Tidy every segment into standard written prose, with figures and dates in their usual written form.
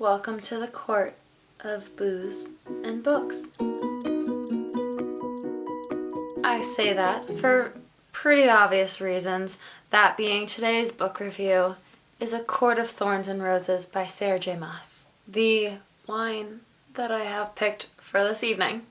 Welcome to the court of booze and books. I say that for pretty obvious reasons, that being today's book review is A Court of Thorns and Roses by Sarah J. Maas. The wine that I have picked for this evening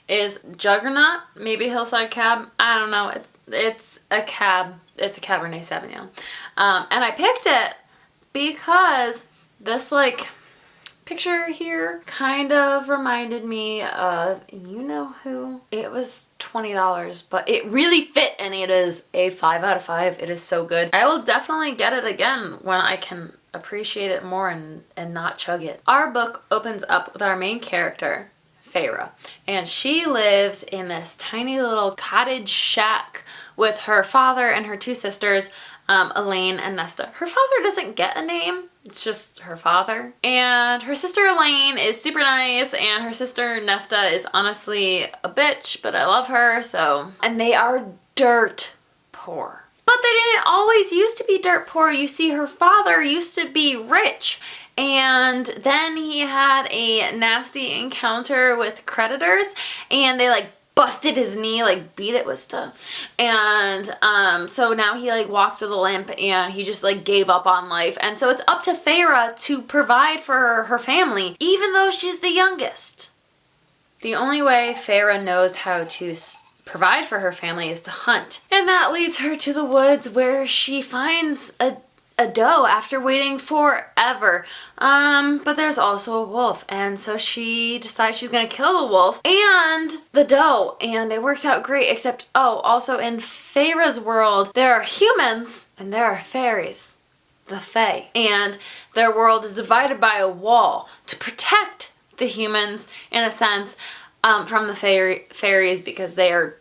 is Juggernaut, maybe Hillside Cab, I don't know, it's a cab, it's a Cabernet Sauvignon. And I picked it because this picture here kind of reminded me of you know who. It was $20, but it really fit and it is a 5 out of 5. It is so good. I will definitely get it again when I can appreciate it more and not chug it. Our book opens up with our main character, Feyre, and she lives in this tiny little cottage shack with her father and her two sisters, Elaine and Nesta. Her father doesn't get a name, it's just her father. And her sister Elaine is super nice, and her sister Nesta is honestly a bitch, but I love her, so. And they are dirt poor. But they didn't always used to be dirt poor. You see, her father used to be rich, and then he had a nasty encounter with creditors, and they busted his knee, beat it with stuff. And so now he walks with a limp, and he just gave up on life. And so it's up to Feyre to provide for her family, even though she's the youngest. The only way Feyre knows how to provide for her family is to hunt. And that leads her to the woods, where she finds a doe after waiting forever. But there's also a wolf, and so she decides she's gonna kill the wolf and the doe, and it works out great, except, also in Feyre's world, there are humans and there are fairies, the Fae, and their world is divided by a wall to protect the humans, in a sense, from the fairies, because they're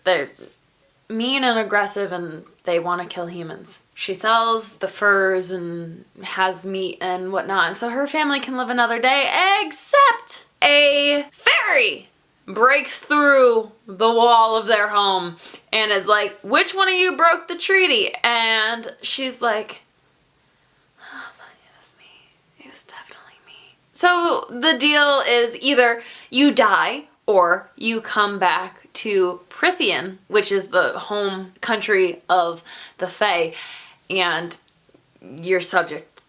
mean and aggressive and they want to kill humans. She sells the furs and has meat and whatnot, and so her family can live another day, except a fairy breaks through the wall of their home and is like, which one of you broke the treaty? And she's like, oh, it was me. It was definitely me. So the deal is either you die or you come back to Prithian, which is the home country of the Fae, and you're subject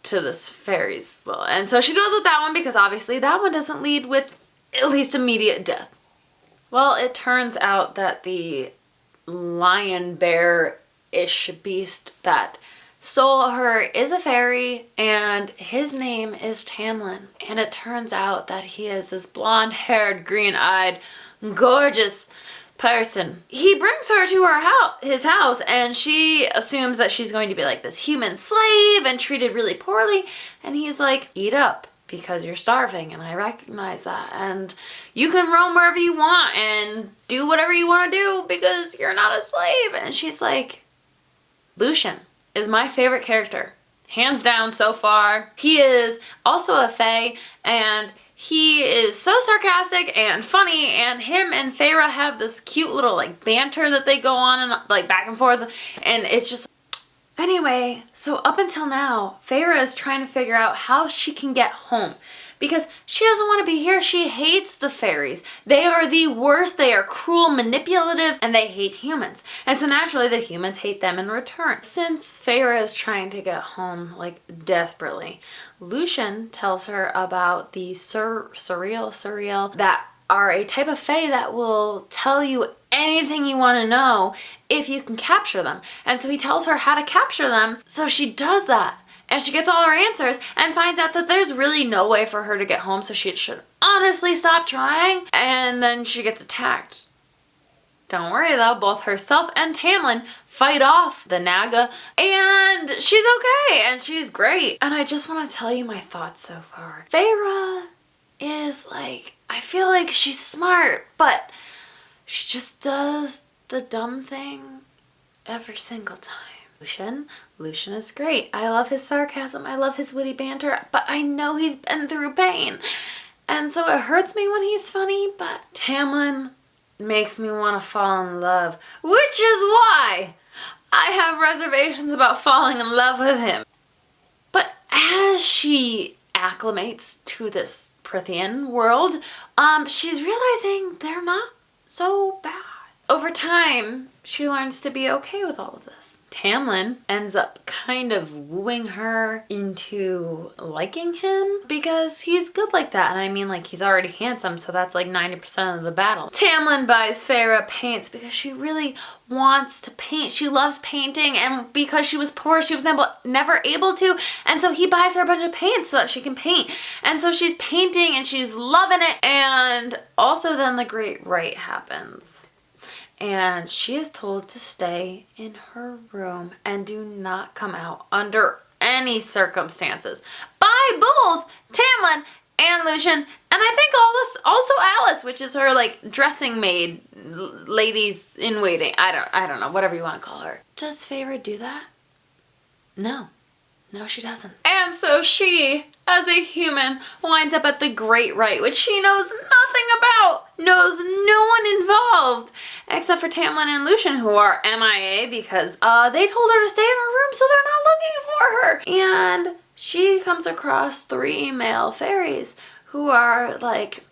to this fairy's will. And so she goes with that one because obviously that one doesn't lead with at least immediate death. Well, it turns out that the lion bear-ish beast that stole her is a fairy, and his name is Tamlin. And it turns out that he is this blonde-haired, green-eyed, gorgeous person. He brings her to his house, and she assumes that she's going to be like this human slave and treated really poorly, and he's like, eat up because you're starving, and I recognize that, and you can roam wherever you want and do whatever you want to do because you're not a slave. And she's like, Lucian is my favorite character, hands down so far. He is also a Fae, and he is so sarcastic and funny, and him and Feyre have this cute little banter that they go on and back and forth, and it's just. Anyway, so up until now, Feyre is trying to figure out how she can get home because she doesn't want to be here. She hates the fairies. They are the worst. They are cruel, manipulative, and they hate humans. And so naturally the humans hate them in return. Since Feyre is trying to get home desperately, Lucian tells her about the surreal that are a type of fae that will tell you anything you want to know if you can capture them. And so he tells her how to capture them, so she does that. And she gets all her answers and finds out that there's really no way for her to get home, so she should honestly stop trying. And then she gets attacked. Don't worry though, both herself and Tamlin fight off the Naga, and she's okay, and she's great. And I just want to tell you my thoughts so far. Feyre is I feel like she's smart, but she just does the dumb thing every single time. Lucian is great. I love his sarcasm. I love his witty banter, but I know he's been through pain. And so it hurts me when he's funny, but Tamlin makes me want to fall in love, which is why I have reservations about falling in love with him. But as she acclimates to this Prithian world, she's realizing they're not so bad. Over time, she learns to be okay with all of this. Tamlin ends up kind of wooing her into liking him because he's good like that. And I mean, like, he's already handsome, so that's like 90% of the battle. Tamlin buys Feyre paints because she really wants to paint. She loves painting, and because she was poor, she was never able to. And so he buys her a bunch of paints so that she can paint. And so she's painting and she's loving it. And also then the Great Rite happens. And she is told to stay in her room and do not come out under any circumstances by both Tamlin and Lucien, and I think also Alice, which is her like dressing maid, ladies in waiting. I don't know, whatever you want to call her. Does Feyre do that? No. No, she doesn't. And so she, as a human, winds up at the Great Rite, which she knows nothing about, knows no one involved, except for Tamlin and Lucien, who are MIA because they told her to stay in her room, so they're not looking for her. And she comes across 3 male fairies who are like,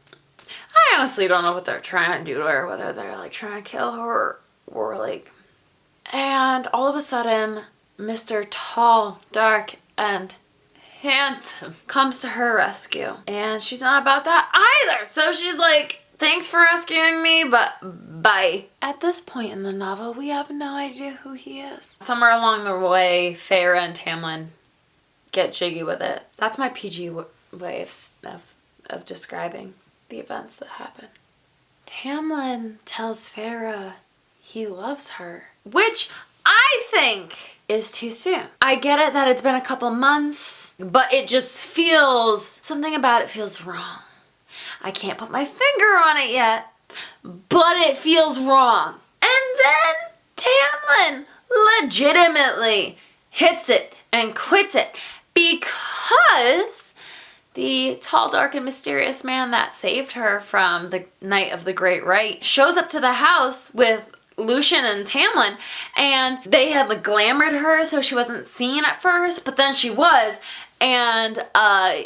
I honestly don't know what they're trying to do to her, whether they're like trying to kill her or like, and all of a sudden, Mr. Tall, Dark, and Handsome comes to her rescue. And she's not about that either. So she's like, thanks for rescuing me, but bye. At this point in the novel, we have no idea who he is. Somewhere along the way, Feyre and Tamlin get jiggy with it. That's my PG way of describing the events that happen. Tamlin tells Feyre he loves her, which I think is too soon. I get it that it's been a couple months, but it just feels, something about it feels wrong. I can't put my finger on it yet, but it feels wrong. And then Tamlin legitimately hits it and quits it because the tall, dark, and mysterious man that saved her from the night of the Great Rite shows up to the house with Lucien and Tamlin, and they had like glamored her so she wasn't seen at first, but then she was, and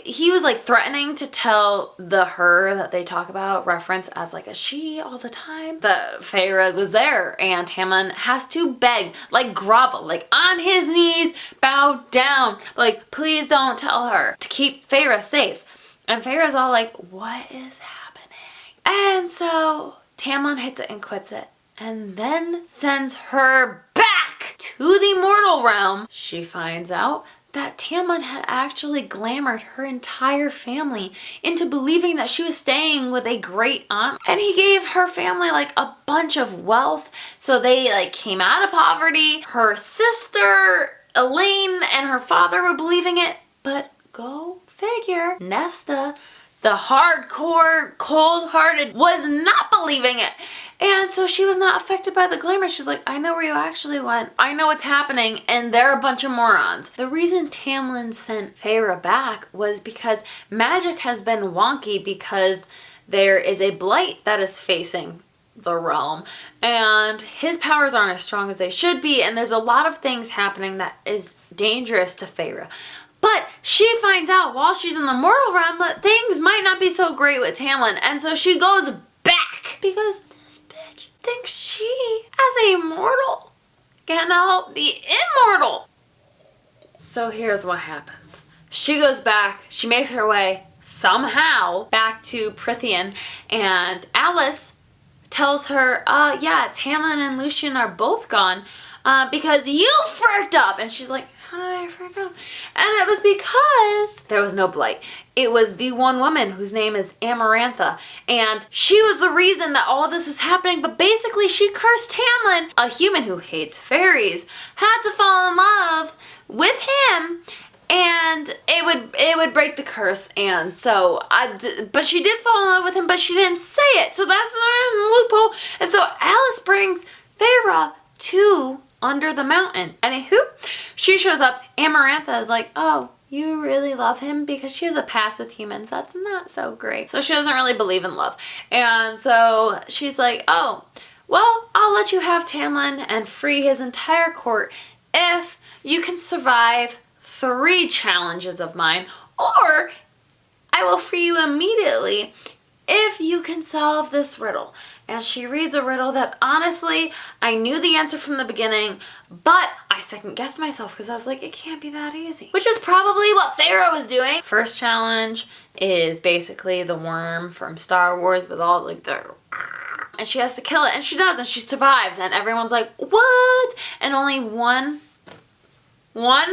he was like threatening to tell the her that they talk about, reference as like a she all the time, that Feyre was there, and Tamlin has to beg, like grovel, like on his knees, bow down, like please don't tell her, to keep Feyre safe. And Feyre's all like, what is happening? And so Tamlin hits it and quits it, and then sends her back to the mortal realm. She finds out that Tamlin had actually glamored her entire family into believing that she was staying with a great aunt. And he gave her family like a bunch of wealth, so they like came out of poverty. Her sister, Elaine, and her father were believing it, but go figure, Nesta, the hardcore, cold-hearted, was not believing it. And so she was not affected by the glamour. She's like, I know where you actually went. I know what's happening, and they're a bunch of morons. The reason Tamlin sent Feyre back was because magic has been wonky because there is a blight that is facing the realm, and his powers aren't as strong as they should be, and there's a lot of things happening that is dangerous to Feyre. But she finds out while she's in the mortal realm that things might not be so great with Tamlin, and so she goes back because this bitch thinks she, as a mortal, can help the immortal. So here's what happens. She goes back, she makes her way somehow back to Prithian, and Alice tells her, yeah, Tamlin and Lucien are both gone because you fricked up. And she's like, how did I frick up? And it was because there was no blight. It was the one woman whose name is Amarantha, and she was the reason that all of this was happening. But basically she cursed Tamlin, a human who hates fairies, had to fall in love with him, and it would break the curse. And so but she did fall in love with him, but she didn't say it, so that's a loophole. And so Alice brings Feyre to under the mountain. Anywho, she shows up. Amarantha is like, oh, you really love him? Because she has a past with humans. That's not so great. So she doesn't really believe in love. And so she's like, oh, well, I'll let you have Tamlin and free his entire court if you can survive 3 challenges of mine, or for you immediately if you can solve this riddle. And she reads a riddle that honestly, I knew the answer from the beginning, but I second guessed myself because I was like, it can't be that easy. Which is probably what Pharaoh was doing. First challenge is basically the worm from Star Wars with all like the... And she has to kill it, and she does, and she survives, and everyone's like, what? And only one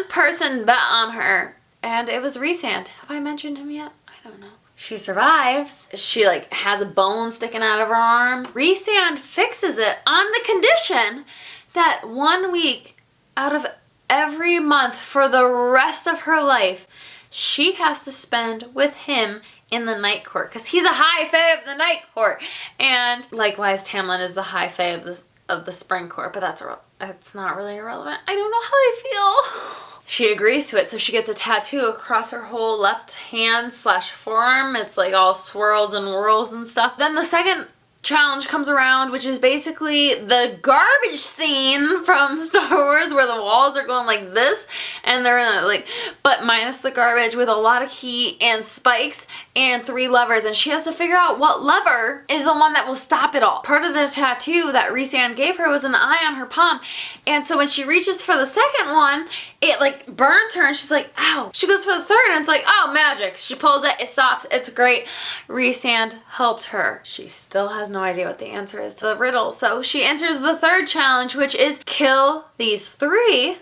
person bet on her, and it was Rhysand. Have I mentioned him yet? I don't know. She survives. She like has a bone sticking out of her arm. Rhysand fixes it on the condition that 1 week out of every month for the rest of her life, she has to spend with him in the night court, because he's a high fae of the night court. And likewise, Tamlin is the high fae of the spring court, but that's not really irrelevant. I don't know how I feel. She agrees to it, so she gets a tattoo across her whole left hand / forearm. It's like all swirls and whirls and stuff. Then the second challenge comes around, which is basically the garbage scene from Star Wars where the walls are going like this, and they're in like, but minus the garbage, with a lot of heat and spikes and 3 levers, and she has to figure out what lever is the one that will stop it all. Part of the tattoo that Rhysand gave her was an eye on her palm, and so when she reaches for the second one, it like burns her and she's like, ow. She goes for the third and it's like, oh, magic. She pulls it, it stops, it's great. Rhysand helped her. She still has no idea what the answer is to the riddle, so she enters the third challenge, which is kill these 3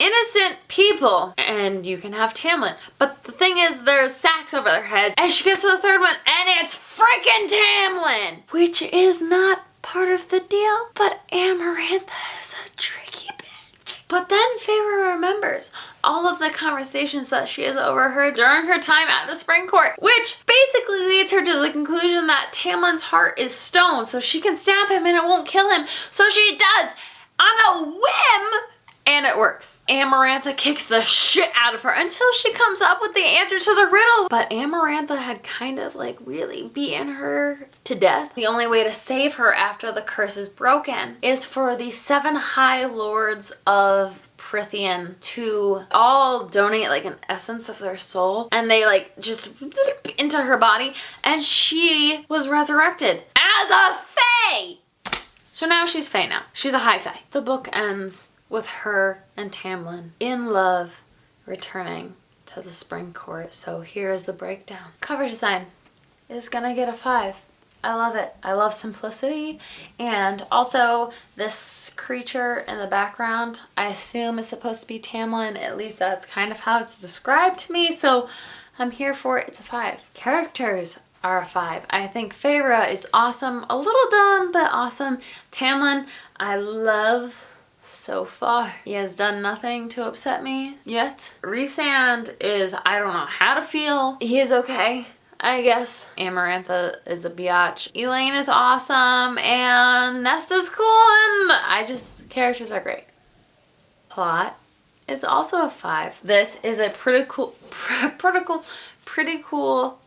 innocent people, and you can have Tamlin. But the thing is, there's sacks over their heads, and she gets to the third one, and it's freaking Tamlin! Which is not part of the deal, but Amarantha is a tricky bitch. But then Feyre remembers all of the conversations that she has overheard during her time at the Spring Court, which basically leads her to the conclusion that Tamlin's heart is stone, so she can stab him and it won't kill him. So she does, on a whim, and it works. Amarantha kicks the shit out of her until she comes up with the answer to the riddle. But Amarantha had kind of like really beaten her to death. The only way to save her after the curse is broken is for the 7 High Lords of Prythian to all donate like an essence of their soul, and they like just into her body, and she was resurrected as a fae. So now she's fae now. She's a high fae. The book ends with her and Tamlin in love, returning to the Spring Court. So here is the breakdown. Cover design is gonna get a 5. I love it. I love simplicity, and also this creature in the background, I assume is supposed to be Tamlin. At least that's kind of how it's described to me, so I'm here for it. It's a 5. Characters are a 5. I think Feyre is awesome. A little dumb, but awesome. Tamlin, I love so far. He has done nothing to upset me yet. Rhysand is, I don't know how to feel. He is okay, I guess. Amarantha is a biatch. Elaine is awesome, and Nesta's cool, and characters are great. Plot is also a 5. This is a pretty cool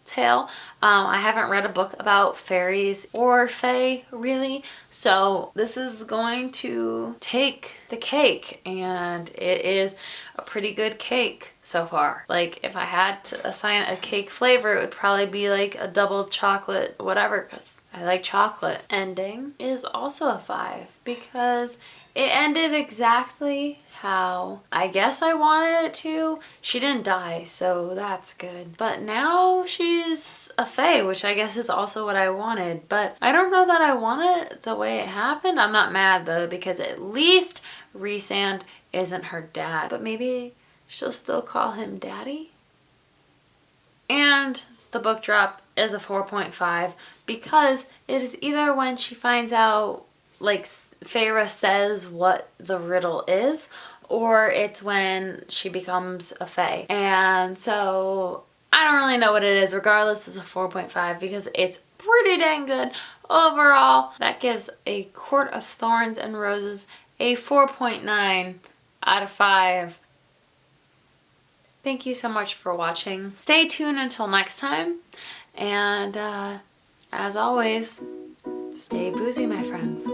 tale. I haven't read a book about fairies or fae really, so this is going to take the cake, and it is a pretty good cake so far. Like, if I had to assign a cake flavor, it would probably be like a double chocolate whatever, because I like chocolate. Ending is also a 5 because it ended exactly how I guess I wanted it to. She didn't die, so that's good. But now she's a fae, which I guess is also what I wanted. But I don't know that I want it the way it happened. I'm not mad though, because at least Rhysand isn't her dad. But maybe she'll still call him daddy? And the book drop is a 4.5 because it is either when she finds out, like Feyre says what the riddle is, or it's when she becomes a fae. And so I don't really know what it is. Regardless, it's a 4.5 because it's pretty dang good overall. That gives A Court of Thorns and Roses a 4.9 out of 5. Thank you so much for watching. Stay tuned until next time, and as always, stay boozy, my friends.